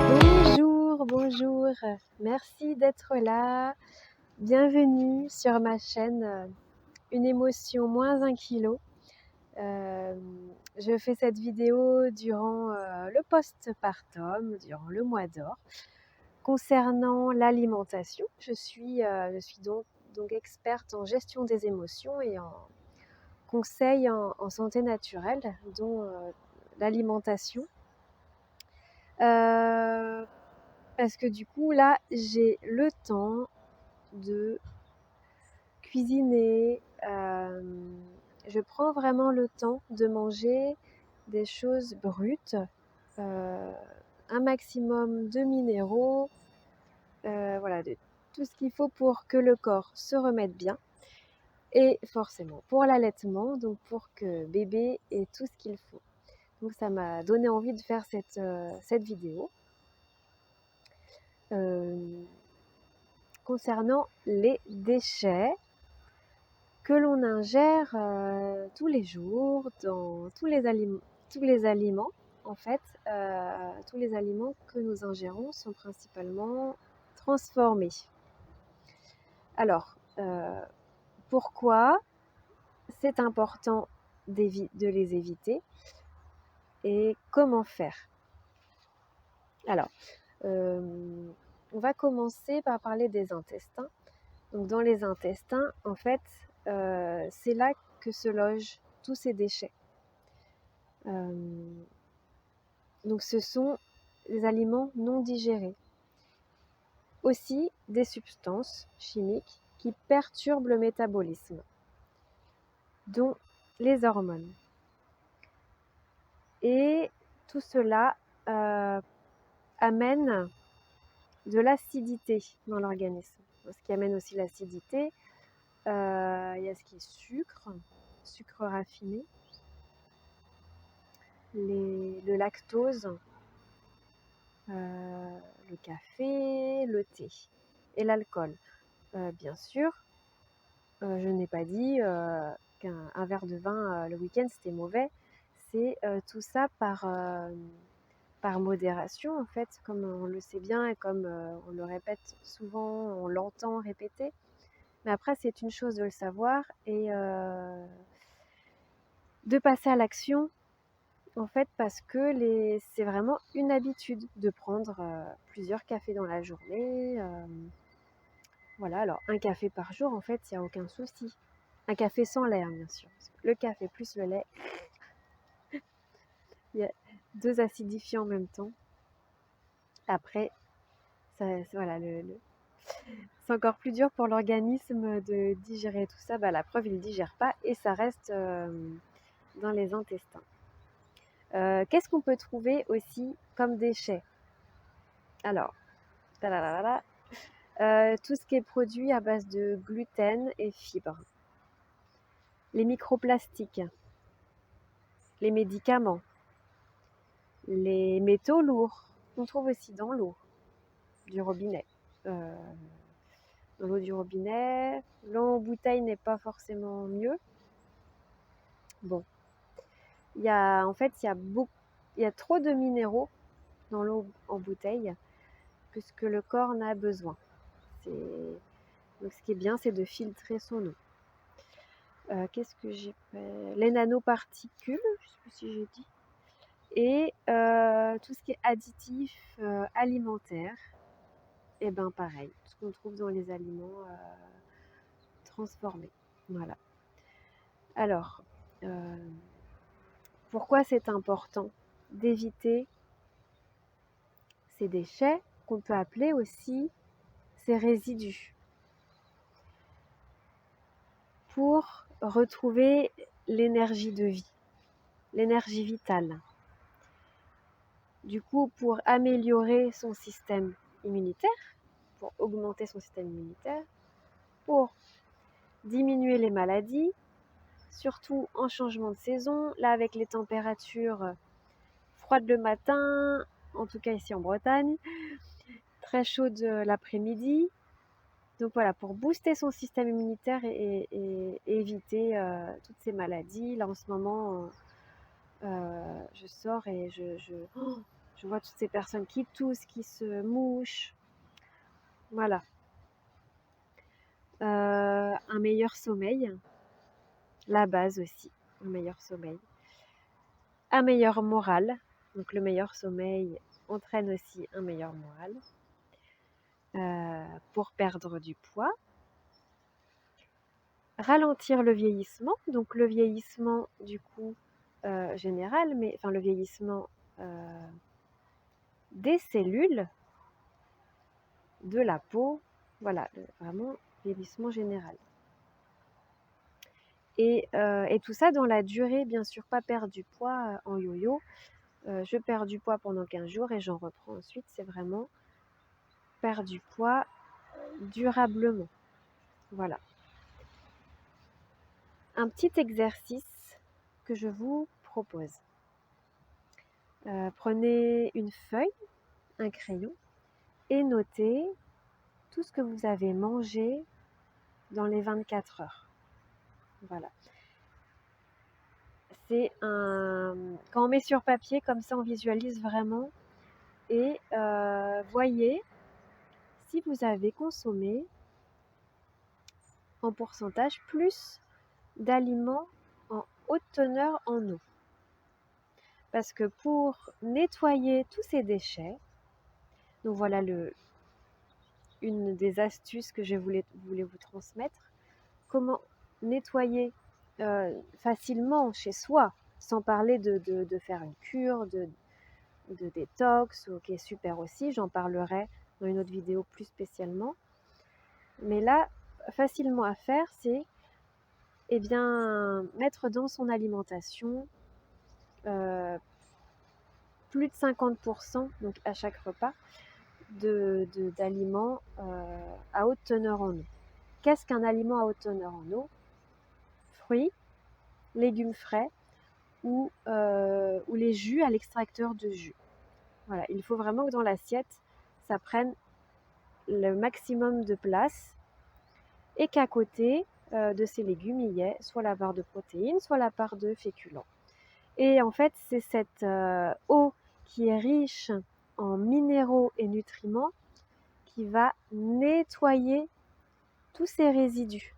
Bonjour, bonjour, merci d'être là. Bienvenue sur ma chaîne Une émotion moins 1 kilo. Je fais cette vidéo durant le postpartum, durant le mois d'or, concernant l'alimentation. Je suis donc experte en gestion des émotions et en conseil en santé naturelle, dont l'alimentation. Parce que du coup, là, j'ai le temps de cuisiner. Je prends vraiment le temps de manger des choses brutes, un maximum de minéraux, voilà, de tout ce qu'il faut pour que le corps se remette bien. Et forcément pour l'allaitement, donc pour que bébé ait tout ce qu'il faut. Donc ça m'a donné envie de faire cette vidéo. Concernant les déchets que l'on ingère tous les jours dans tous les aliments. En fait, tous les aliments que nous ingérons sont principalement transformés. Alors, pourquoi c'est important de les éviter et comment faire? Alors, on va commencer par parler des intestins. Donc dans les intestins, en fait, c'est là que se logent tous ces déchets. Donc ce sont les aliments non digérés. Aussi des substances chimiques qui perturbent le métabolisme, dont les hormones. Et tout cela amène de l'acidité dans l'organisme. Ce qui amène aussi l'acidité, il y a ce qui est sucre raffiné, le lactose, le café, le thé et l'alcool. Bien sûr, je n'ai pas dit qu'un verre de vin le week-end c'était mauvais. C'est tout ça par modération, en fait, comme on le sait bien et comme on le répète souvent, on l'entend répéter. Mais après, c'est une chose de le savoir et de passer à l'action, en fait, parce que c'est vraiment une habitude de prendre plusieurs cafés dans la journée. Voilà, alors un café par jour, en fait, il n'y a aucun souci. Un café sans lait, hein, bien sûr. Le café plus le lait, il y a 2 acidifiants en même temps. Après, voilà, c'est encore plus dur pour l'organisme de digérer tout ça. La preuve, il ne digère pas et ça reste dans les intestins. Qu'est-ce qu'on peut trouver aussi comme déchets? Alors, tout ce qui est produit à base de gluten et fibres. Les microplastiques, les médicaments, les métaux lourds, on trouve aussi dans l'eau du robinet. Dans l'eau du robinet, l'eau en bouteille n'est pas forcément mieux. Bon, il y a trop de minéraux dans l'eau en bouteille puisque le corps en a besoin. Donc ce qui est bien, c'est de filtrer son eau. Qu'est-ce que j'ai fait? Les nanoparticules, je ne sais plus si j'ai dit. Et tout ce qui est additif alimentaire, et ben pareil, tout ce qu'on trouve dans les aliments transformés. Voilà. Alors, pourquoi c'est important d'éviter ces déchets qu'on peut appeler aussi ces résidus? Pour retrouver l'énergie de vie, l'énergie vitale. Du coup, pour améliorer son système immunitaire, pour augmenter son système immunitaire, pour diminuer les maladies, surtout en changement de saison, là avec les températures froides le matin, en tout cas ici en Bretagne, très chaude l'après-midi. Donc voilà, pour booster son système immunitaire et éviter toutes ces maladies. Là en ce moment, je sors et je vois toutes ces personnes qui toussent, qui se mouchent. Voilà. Un meilleur sommeil, la base aussi, un meilleur sommeil. Un meilleur moral, donc le meilleur sommeil entraîne aussi un meilleur moral. Pour perdre du poids. Ralentir le vieillissement, donc le vieillissement du coup général, mais enfin le vieillissement des cellules, de la peau, voilà, vraiment vieillissement général. Et tout ça dans la durée, bien sûr, pas perdre du poids en yo-yo. Je perds du poids pendant 15 jours et j'en reprends ensuite. C'est vraiment perdre du poids durablement. Voilà. Un petit exercice que je vous propose. Prenez une feuille, un crayon et notez tout ce que vous avez mangé dans les 24 heures. Voilà. Quand on met sur papier, comme ça on visualise vraiment et voyez si vous avez consommé en pourcentage plus d'aliments en haute teneur en eau. Parce que pour nettoyer tous ces déchets, donc voilà une des astuces que je voulais vous transmettre, comment nettoyer facilement chez soi, sans parler de faire une cure, de détox, qui est super aussi, j'en parlerai dans une autre vidéo plus spécialement. Mais là, facilement à faire, c'est mettre dans son alimentation plus de 50%, donc à chaque repas, d'aliments à haute teneur en eau. Qu'est-ce qu'un aliment à haute teneur en eau? Fruits, légumes frais ou les jus à l'extracteur de jus. Voilà, il faut vraiment que dans l'assiette, ça prenne le maximum de place et qu'à côté de ces légumes, il y ait soit la part de protéines, soit la part de féculents. Et en fait, c'est cette eau qui est riche en minéraux et nutriments qui va nettoyer tous ces résidus.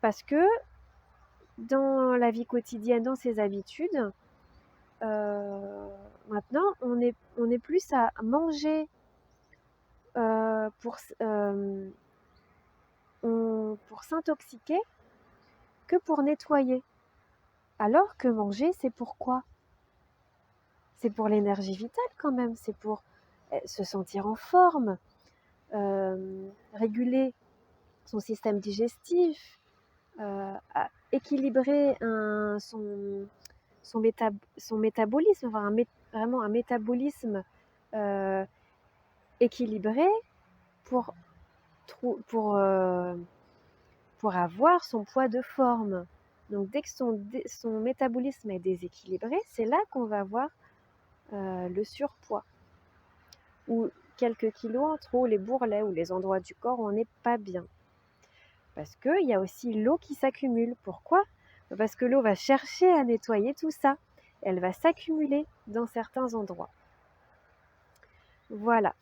Parce que dans la vie quotidienne, dans ses habitudes, maintenant, on est plus à manger pour s'intoxiquer que pour nettoyer. Alors que manger, c'est pour quoi? C'est pour l'énergie vitale quand même, c'est pour se sentir en forme, réguler son système digestif, équilibrer son métabolisme, avoir vraiment un métabolisme équilibré pour avoir son poids de forme. Donc dès que son métabolisme est déséquilibré, c'est là qu'on va avoir le surpoids ou quelques kilos en trop, les bourrelets ou les endroits du corps où on n'est pas bien. Parce qu'il y a aussi l'eau qui s'accumule. Pourquoi? Parce que l'eau va chercher à nettoyer tout ça. Elle va s'accumuler dans certains endroits. Voilà.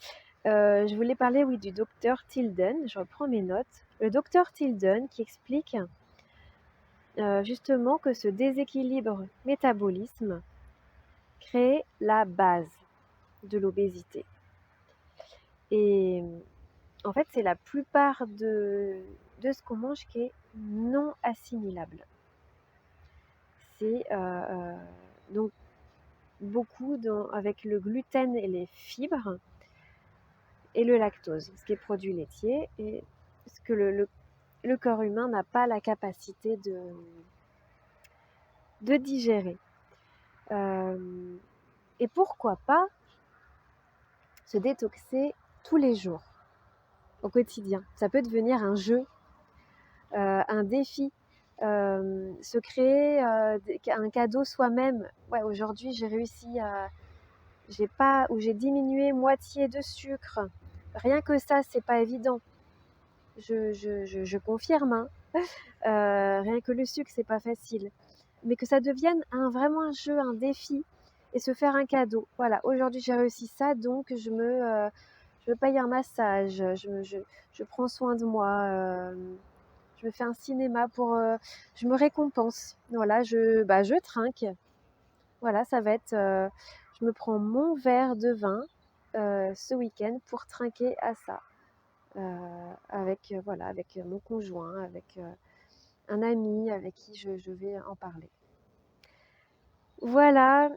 Je voulais parler du docteur Tilden. Je reprends mes notes. Le docteur Tilden qui explique justement que ce déséquilibre métabolisme crée la base de l'obésité. Et en fait, c'est la plupart de ce qu'on mange qui est non assimilable. C'est donc beaucoup avec le gluten et les fibres et le lactose, ce qui est produit laitier, et ce que le corps humain n'a pas la capacité de digérer. Et pourquoi pas se détoxer tous les jours, au quotidien. Ça peut devenir un jeu, un défi, se créer un cadeau soi-même. Ouais, aujourd'hui j'ai réussi j'ai diminué moitié de sucre, rien que ça, c'est pas évident. Je confirme, hein. Rien que le sucre, c'est pas facile. Mais que ça devienne vraiment un jeu, un défi et se faire un cadeau. Voilà, aujourd'hui j'ai réussi ça, donc je me paye un massage, je prends soin de moi, je me fais un cinéma je me récompense. Voilà, je trinque. Voilà, ça va être, je me prends mon verre de vin ce week-end pour trinquer à ça, avec, voilà, avec mon conjoint, avec un ami avec qui je vais en parler. Voilà,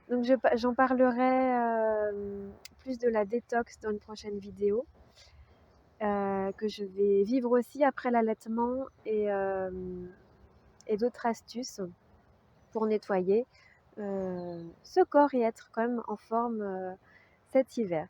donc j'en parlerai plus de la détox dans une prochaine vidéo, que je vais vivre aussi après l'allaitement et d'autres astuces pour nettoyer ce corps et être quand même en forme cet hiver.